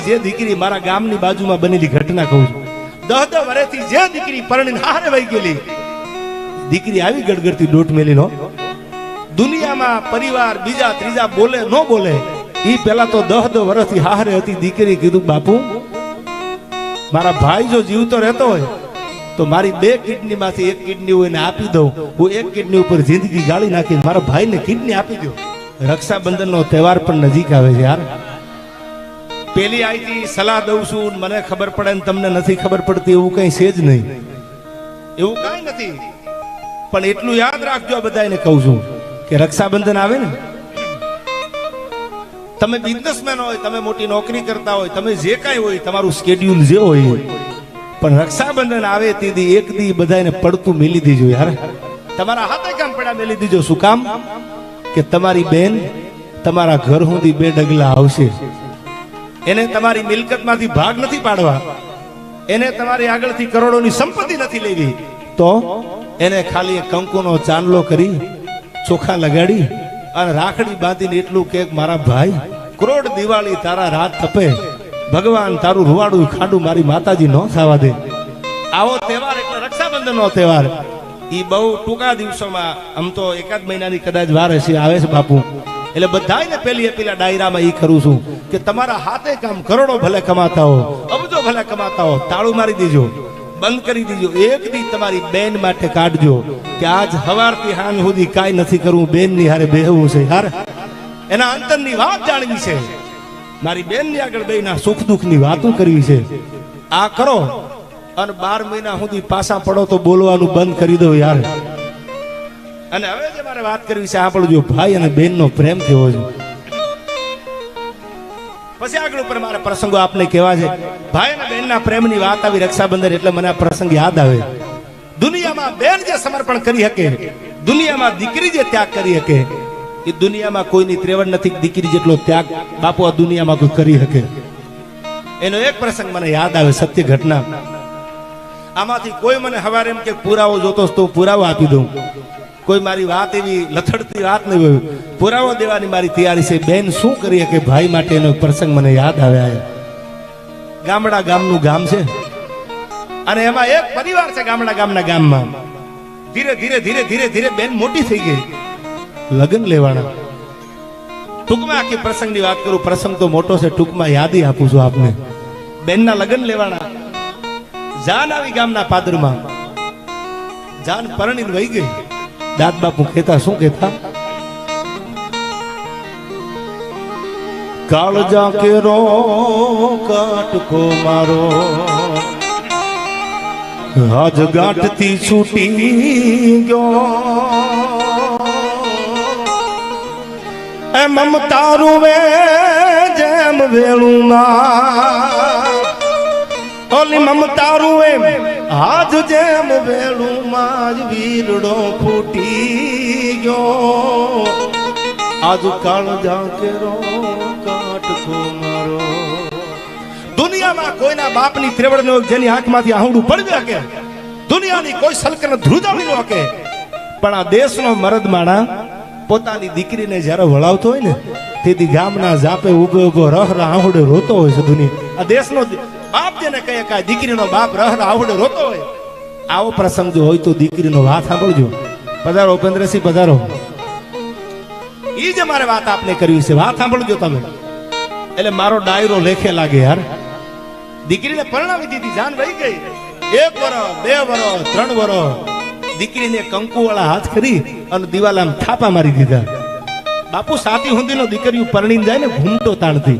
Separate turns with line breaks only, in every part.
જે દીકરી મારા ગામની બાજુમાં બનેલી ઘટના કહું છું. 10 વર્ષથી જે દીકરી પરણીને હારે વહી ગયેલી દીકરી આવી ગડગડતી દોટ મેલીનો દુનિયામાં પરિવાર બીજા ત્રીજા બોલે ન બોલે ઈ પેલા તો 10 વર્ષથી હારે હતી દીકરી. કીધું બાપુ મારા ભાઈ જો જીવતો રહેતો હોય તો મારી 2 કિડની માંથી 1 કિડની હું એને આપી દઉં. હું 1 કિડની ઉપર જિંદગી ગાળી નાખી મારા ભાઈને કિડની આપી દઉં. રક્ષાબંધનનો તહેવાર પણ નજીક આવે છે યાર. પેલી આઈથી સલાહ દઉં છું મને ખબર પડે ને તમને નથી ખબર પડતી એવું કઈ છે જ નહીં. એવું કઈ નથી. પણ એટલું યાદ રાખજો બધાને કહું છું કે રક્ષાબંધન આવે ને તમે બિઝનેસમેન હોય તમે મોટી નોકરી કરતા હોય તમે જે કાંઈ હોય તમારું સ્કેડ્યુલ જે હોય પણ રક્ષાબંધન આવે તેથી એક દી બધાને પડતું મેલી દીજો યાર. તમારા હાથે કામ પડ્યા મેલી દીજો. શું કામ? કે તમારી બેન તમારા ઘર સુધી 2 ડગલા આવશે. એને તમારી મિલકતમાંથી ભાગ નથી પાડવા. એને તમારી આગળથી કરોડોની સંપત્તિ નથી લેવી. તો એને ખાલી કંકુનો ચાંદલો કરી ચોખા લગાડી અને રાખડી બાંધીને એટલું કે મારા ભાઈ કરોડ દિવાળી તારા રાત તપે ભગવાન તારું રૂવાડું ખાડું મારી માતાજી ન થવા દે. આવો તહેવાર એટલે રક્ષાબંધનનો તહેવાર ઈ બહુ ટૂંકા દિવસોમાં આમ તો 1 મહિનાની કદાચ વાર હશે આવે છે બાપુ. એટલે બધાને પેલા ડાયરામાં ઈ કરું છું કે તમારા હાથે કામ કરોડો ભલે કમાતા હો અબજો ભલે કમાતા હો તાળું મારી દીજો બંધ કરી દીજો. એક દી તમારી બેન માટે કાઢજો કે આજ સવારથી સાંજ સુધી કાંઈ નથી કરવું બેન ની હારે બેહવું છે યાર. એના અંતરની વાત જાણવી છે. મારી બેન ની આગળ બેના સુખ દુઃખ ની વાતો કરવી છે. આ કરો અને 12 મહિના સુધી પાછા પડો તો બોલવાનું બંધ કરી દો યાર. અને હવે જે મારે વાત કરવી છે આપણો ભાઈ અને બેન નો પ્રેમ કેવો છે. પછી આગળ ઉપર મારા પ્રસંગો આપને કહેવા છે. ભાઈ અને બહેનના પ્રેમની વાત આવી રક્ષાબંધન એટલે મને આ પ્રસંગ યાદ આવે. દુનિયામાં બેન જે સમર્પણ કરી શકે દુનિયામાં દીકરી જે ત્યાગ કરી શકે એ દુનિયામાં કોઈની ત્રેવડ નથી દીકરી જેટલો ત્યાગ બાપુ આ દુનિયામાં કોઈ કરી શકે. એનો એક પ્રસંગ મને યાદ આવે સત્ય ઘટના. આમાંથી કોઈ મને હવારે એમ કે પુરાવો જોતો તો પુરાવો આપી દઉં. કોઈ મારી વાત એવી લથડતી વાત નહીં હોય પુરાવો દેવાની મારી તૈયારી છે. બેન શું કરીએ કે ભાઈ માટે એનો પ્રસંગ મને યાદ આવે. ગામડા ગામનું ગામ છે અને એમાં એક પરિવાર છે ગામડા ગામના ગામમાં. ધીરે ધીરે ધીરે ધીરે ધીરે બેન મોટી થઈ ગઈ લગ્ન લેવાના. ટૂંકમાં આખી પ્રસંગની વાત કરું. પ્રસંગ તો મોટો છે ટૂંકમાં યાદી આપું છું આપને. બેનના લગ્ન લેવાના. જાન આવી ગામના પાદરમાં. જાન પરણીને વહી ગઈ. દાદ બાપુ કહેતા શું કહેતા કાળજા કેરો કાટકો મારો આજ ગાંઠથી છૂટી ગયો એ મમતારું વે જેમ વેળુમાં ઓલી મમતારું એમ આજ જેમ વેળુમાં જ વીરડો ફૂટી ગયો આજ કાળજા કેરો કાટકો મારો. દુનિયામાં કોઈના બાપની ત્રેવડ ન જેની આંખમાંથી આહુડું પડવી શકે દુનિયાની કોઈ સલકન ધ્રુજાવી ન શકે પણ આ દેશનો મરદ માણા પોતાની દીકરીને જ્યારે વળાવતો હોય ને તેથી ગામના જાપે ઉભો ઉભો રહ રાહુડે રોતો હોય છે. દુનિયા આ દેશનો બાપ જેને કહે કે દીકરીનો બાપ રહ રાહુડે રોતો હોય. આવો પ્રસંગ જો હોય તો દીકરીનો વાત સાંભળજો. પધારો ઉપેન્દ્રસિંહ પધારો. ઈ જે મારે વાત આપને કરવી છે વાત સાંભળજો તમે. એટલે મારો ડાયરો લેખે લાગે યાર. દીકરીને પરણાવી દીધી જાન વહી ગઈ. 1 વર્ષ 2 વર્ષ 3 વર્ષ દીકરીને કંકુ વાળા હાથ કરી અને દિવાલામ થાપા મારી દીધા. બાપુ સાતી હુંદીનો દીકરીઓ પરણીને જાય ને ઘૂમટો તાણતી.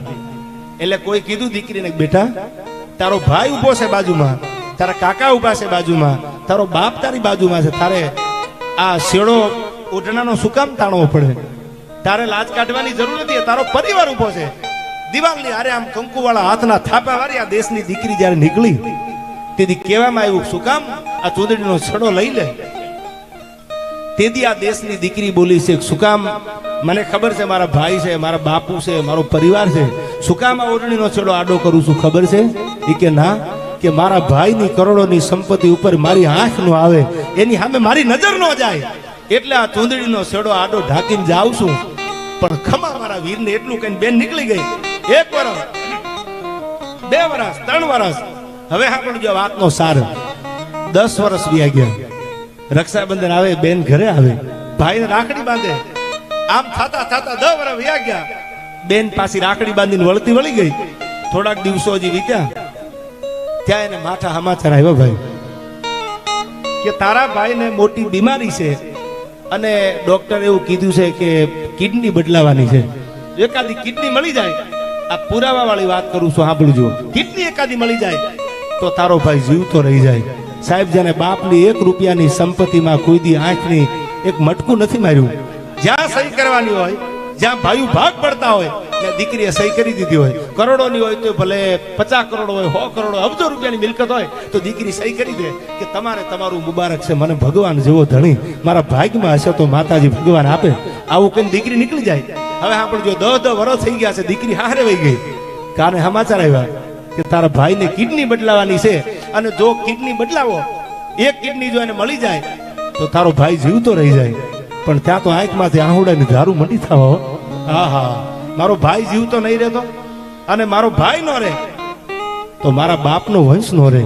એટલે કોઈ કીધું દીકરીને બેટા તારો ભાઈ ઉભો છે બાજુમાં તારા કાકા ઉભા છે બાજુમાં તારો બાપ તારી બાજુમાં છે તારે આ શેડો ઓઢણાનો શું કામ તાણવો પડે તારે લાજ કાઢવાની જરૂર નથી. તારો પરિવાર ઉભો છે દિવાલની હારે આમ કંકુ વાળા હાથના થાપા વાળી આ દેશની દીકરી જયારે નીકળી તેથી કહેવામાં આવ્યું શું કામ આ ચૂંદડીનો છડો લઈ લે. તેથી આ દેશની દીકરી બોલી છે શું કામ મને ખબર છે મારા ભાઈ છે મારા બાપુ છે મારો પરિવાર છે શું કામ આ ઓઢણીનો છડો આડો કરું છું ખબર છે એ કે ના કે મારા ભાઈની કરોડોની સંપત્તિ ઉપર મારી આંખ નો આવે એની સામે મારી નજર નો જાય એટલે આ ચૂંદડીનો છડો આડો ઢાંકીને જાઉં છું. પણ ખમા મારા વીરને એટલું કહીને બેન નીકળી ગઈ. 1 વર્ષ 2 વર્ષ 3 વર્ષ હવે સાંભળજો વાતનો સાર 10 વર્ષ વ્યા ગયા રક્ષાબંધન આવે બેન ઘરે આવે ભાઈને રાખડી બાંધે આમ થતા 10 વર્ષ વ્યા ગયા બેન પાછી રાખડી બાંધીને વળતી વળી ગઈ થોડાક દિવસો હજી વીત્યા ત્યાં એને માથા સમાચાર આવ્યો ભાઈ કે તારા ભાઈને મોટી બીમારી છે અને ડોક્ટર એવું કીધું છે કે કિડની બદલાવાની છે એકાદી કિડની મળી જાય આ પુરાવા વાળી વાત કરું છું સાંભળજો કિડની એકાદી મળી જાય તો તારો ભાઈ જીવતો રહી જાય સાહેબ જેને બાપની 1 રૂપિયાની સંપત્તિમાં કોઈ દી આંખની એક મટકું નથી માર્યું જ્યાં સહી કરવાની હોય જ્યાં ભાઈ ભાગ પડતા હોય ત્યાં દીકરીએ સહી કરી દીધી હોય કરોડોની હોય તો ભલે 50 કરોડ હોય 100 કરોડ અબજો રૂપિયાની મિલકત હોય તો દીકરી સહી કરી દે કે તમારે તમારું મુબારક છે મને ભગવાન જેવો ધણી મારા ભાગ્યમાં હશે તો માતાજી ભગવાન આપે આવું કઈ દીકરી નીકળી જાય હવે સાંભળજો 10 વર્ષ થઈ ગયા છે દીકરી હારે વહી ગઈ કાને સમાચાર આવ્યા કે તારા ભાઈને કિડની બદલાવાની છે અને જો કિડની બદલાવો 1 કિડની જો એને મળી જાય તો તારો ભાઈ જીવતો રહી જાય પણ ત્યાં તો આંખમાંથી આહુડાની ધારું મંડી થાવ હા મારો ભાઈ જીવતો નહીં રહેતો અને મારો ભાઈ નો રહે તો મારા બાપનો વંશ નો રહે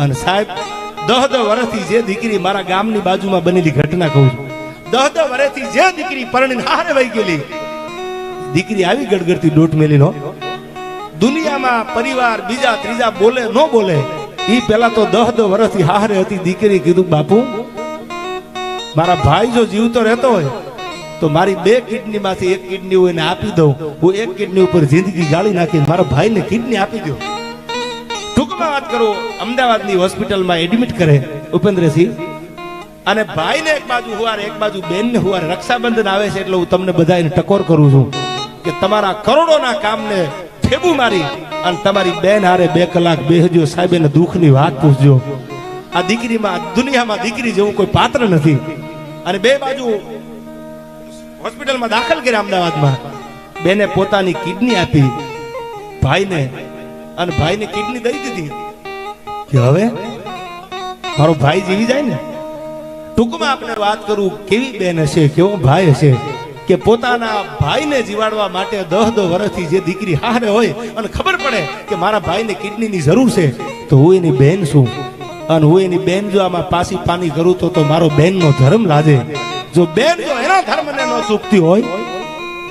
અને સાહેબ 10 વર્ષથી જે દીકરી મારા ગામની બાજુમાં બનેલી ઘટના કહું છું 10 વર્ષથી જે દીકરી પરણીને હારે વહી ગયેલી દીકરી આવી ગડગડતી દોટ મેલી નો દુનિયામાં પરિવાર બીજા ત્રીજા બોલે ન બોલે ઈ પેલા તો 10 વર્ષથી હારે હતી દીકરી કીધું બાપુ મારા ભાઈ જો જીવતો રહેતો હોય તો મારી 2 કિડની માંથી 1 કિડની હું એને આપી દઉં હું 1 કિડની ઉપર જિંદગી ગાળી નાખી મારા ભાઈને કિડની આપી દો ટૂંકમાં વાત કરું અમદાવાદની હોસ્પિટલમાં એડમિટ કરે ઉપેન્દ્રસિંહ અને ભાઈને એક બાજુ હુવારે એક બાજુ બેનને હુવારે રક્ષાબંધન આવે છે એટલે હું તમને બધાને ટકોર કરું છું કે તમારા કરોડોના કામને ઠેબુ મારી અને તમારી બેન હારે 2 કલાક બેહજો સાહેબ એને દુઃખની વાત પૂછજો આ દીકરીમાં દુનિયામાં દીકરી જેવું કોઈ પાત્ર નથી અને 2 બાજુ હોસ્પિટલમાં દાખલ કર્યા અમદાવાદમાં બેને પોતાની કિડની આપી ભાઈને અને ભાઈને કિડની દઈ દીધી કે હવે મારો ભાઈ જીવી જાય ને ટૂંકમાં આપણે વાત કરું કેવી બેન હશે કેવો ભાઈ હશે કે પોતાના ભાઈને જીવાડવા માટે 10 વર્ષથી જે દીકરી હારે હોય અને ખબર પડે કે મારા ભાઈને કિડનીની જરૂર છે તો હું એની બેન છું અને હું એની બેન જો આમાં પાછી પાની કરું તો મારો બેનનો ધર્મ લાજે જો બેન જો એના ધર્મને ન ચૂકતી હોય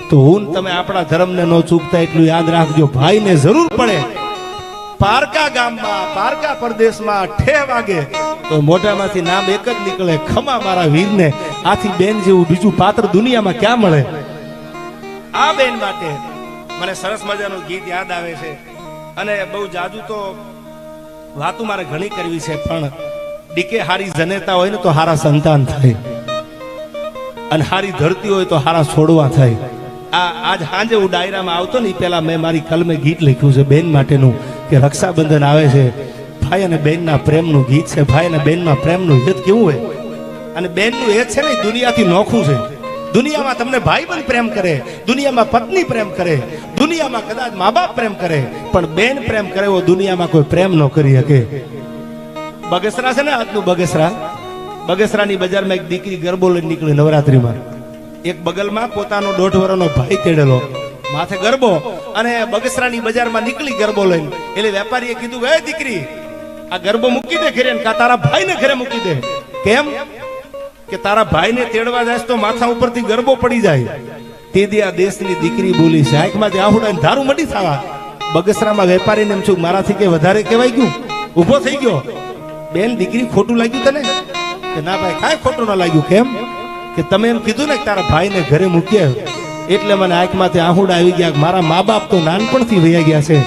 તો હું તમે આપણા ધર્મને ન ચૂકતા એટલું યાદ રાખજો ભાઈને જરૂર પડે પારકા ગામમાં પારકા પ્રદેશમાં 6 વાગે તો મોઢામાંથી નામ એક જ નીકળે ખમા મારા વીરને આથી બેન જેવું બીજું પાત્ર દુનિયામાં ક્યાં મળે આ બેન માટે મને સરસ મજાનું ગીત યાદ આવે છે અને બહુ જાજુ તો વાતો મારે ઘણી કરવી છે પણ ડીકે હારી જનેતા હોય ને તો હારા સંતાન થાય અને હારી ધરતી હોય તો હારા છોડવા થાય આજ સાંજે હું ડાયરામાં આવતો ને પેલા મેં મારી કલમે ગીત લખ્યું છે બેન માટેનું કે રક્ષાબંધન આવે છે ભાઈ અને બેનના પ્રેમનું ગીત છે ભાઈ અને બેનના પ્રેમનું હિત કેવું હોય અને બેનનું હિત છે ને દુનિયાથી નોખું છે દુનિયામાં તમને ભાઈ પણ પ્રેમ કરે દુનિયામાં પત્ની પ્રેમ કરે દુનિયામાં કદાચ મા બાપ પ્રેમ કરે પણ બેન પ્રેમ કરે એવો દુનિયામાં કોઈ પ્રેમ ન કરી શકે બગસરા છે ને આજનું બગસરાની બજારમાં એક દીકરી ગરબો લઈને નીકળી નવરાત્રીમાં એક બગલમાં પોતાનો 1.5 વર્ષનો ભાઈ તેડેલો માથે ગરબો અને બગસરાની બજારમાં નીકળી ગરબો લઈને એટલે વેપારીએ કીધું હે દીકરી આ ગરબો મૂકી દે ઘરે કા તારા ભાઈને ઘરે મૂકી દે કેમ કે તારા ભાઈને તેડવા જાય તો માથા ઉપરથી ગરબો પડી જાય તે દી આ દેશની દીકરી બોલી છે આંખમાંથી આહુડાને ધારું મટી થવા બગસરામાં વેપારીને એમ છું મારાથી કે વધારે કહેવાય ગયું ઊભો થઈ ગયો બેન દીકરી ખોટું લાગ્યું તને કે ના ભાઈ કાંઈ ખોટું ન લાગ્યું કેમ કે તમે એમ કીધું ને કે તારા ભાઈને ઘરે મૂક્યા એટલે મને આંખમાંથી આહુડા આવી ગયા મારા મા બાપ તો નાનપણથી વયા ગયા છે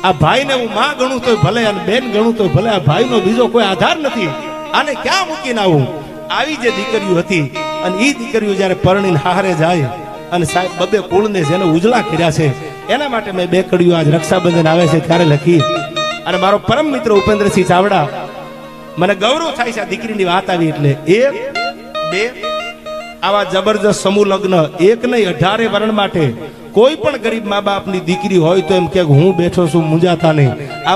આ ભાઈને હું માં ગણું તોય ભલે અને બેન ગણું તોય ભલે આ ભાઈનો બીજો કોઈ આધાર નથી આને ક્યાં મૂકીને આવું આવી જે દીકરીઓ હતી અને એ દીકરીઓ જ્યારે પરણીને હારે જાય અને સાહેબ બબે કુળને જેને ઉજળા કર્યા છે એના માટે મેં 2 કડીઓ આજ રક્ષાબંધન આવે છે ત્યારે લખી અને મારો પરમ મિત્ર ઉપેન્દ્રસિંહ ચાવડા મને ગૌરવ થાય છે આ દીકરીની વાત આવી એટલે 1 2 આવા જબરજસ્ત સમૂહ લગ્ન 1 નહીં 18 વરણ માટે કોઈ પણ ગરીબ મા બાપની દીકરી હોય તો એમ કે હું બેઠો છું મુંજાતા નહીં આવા